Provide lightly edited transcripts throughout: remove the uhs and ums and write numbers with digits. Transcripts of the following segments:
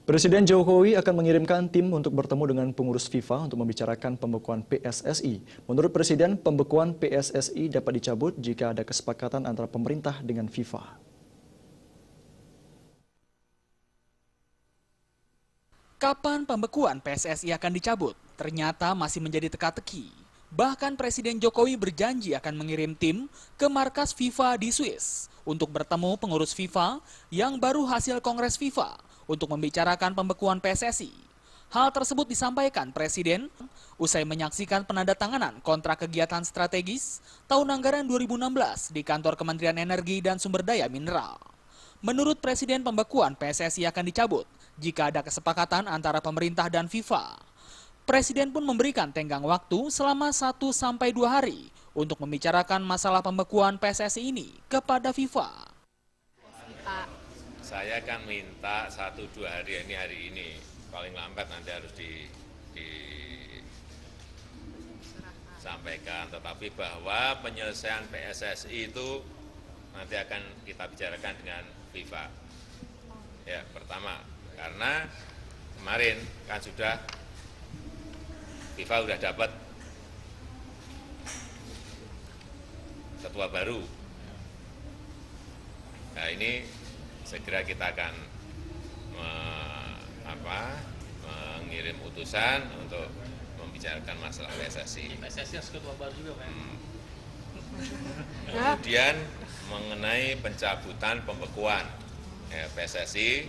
Presiden Jokowi akan mengirimkan tim untuk bertemu dengan pengurus FIFA untuk membicarakan pembekuan PSSI. Menurut Presiden, pembekuan PSSI dapat dicabut jika ada kesepakatan antara pemerintah dengan FIFA. Kapan pembekuan PSSI akan dicabut? Ternyata masih menjadi teka-teki. Bahkan Presiden Jokowi berjanji akan mengirim tim ke markas FIFA di Swiss untuk bertemu pengurus FIFA yang baru hasil Kongres FIFA untuk membicarakan pembekuan PSSI. Hal tersebut disampaikan Presiden usai menyaksikan penandatanganan kontrak kegiatan strategis tahun anggaran 2016 di kantor Kementerian Energi dan Sumber Daya Mineral. Menurut Presiden, pembekuan PSSI akan dicabut jika ada kesepakatan antara pemerintah dan FIFA. Presiden pun memberikan tenggang waktu selama 1-2 hari untuk membicarakan masalah pembekuan PSSI ini kepada FIFA. Saya kan minta 1-2 hari ini, paling lambat nanti harus disampaikan. Tetapi bahwa penyelesaian PSSI itu nanti akan kita bicarakan dengan FIFA. Ya, pertama, karena kemarin kan FIFA sudah dapat ketua baru. Nah, ini segera kita akan mengirim utusan untuk membicarakan masalah PSSI. PSSI harus ketua baru juga, Pak. Kemudian mengenai pencabutan pembekuan PSSI,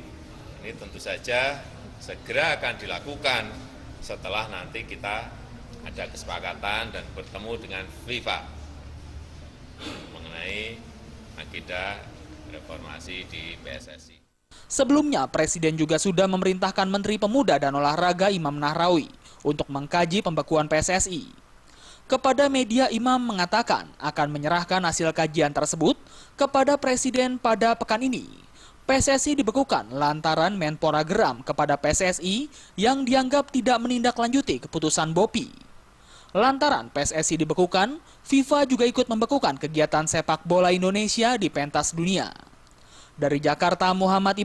ini tentu saja segera akan dilakukan setelah nanti kita ada kesepakatan dan bertemu dengan FIFA mengenai agenda reformasi di PSSI. Sebelumnya, Presiden juga sudah memerintahkan Menteri Pemuda dan Olahraga Imam Nahrawi untuk mengkaji pembekuan PSSI. Kepada media, Imam mengatakan akan menyerahkan hasil kajian tersebut kepada Presiden pada pekan ini. PSSI dibekukan lantaran Menpora geram kepada PSSI yang dianggap tidak menindaklanjuti keputusan BOPI. Lantaran PSSI dibekukan, FIFA juga ikut membekukan kegiatan sepak bola Indonesia di pentas dunia. Dari Jakarta, Muhammad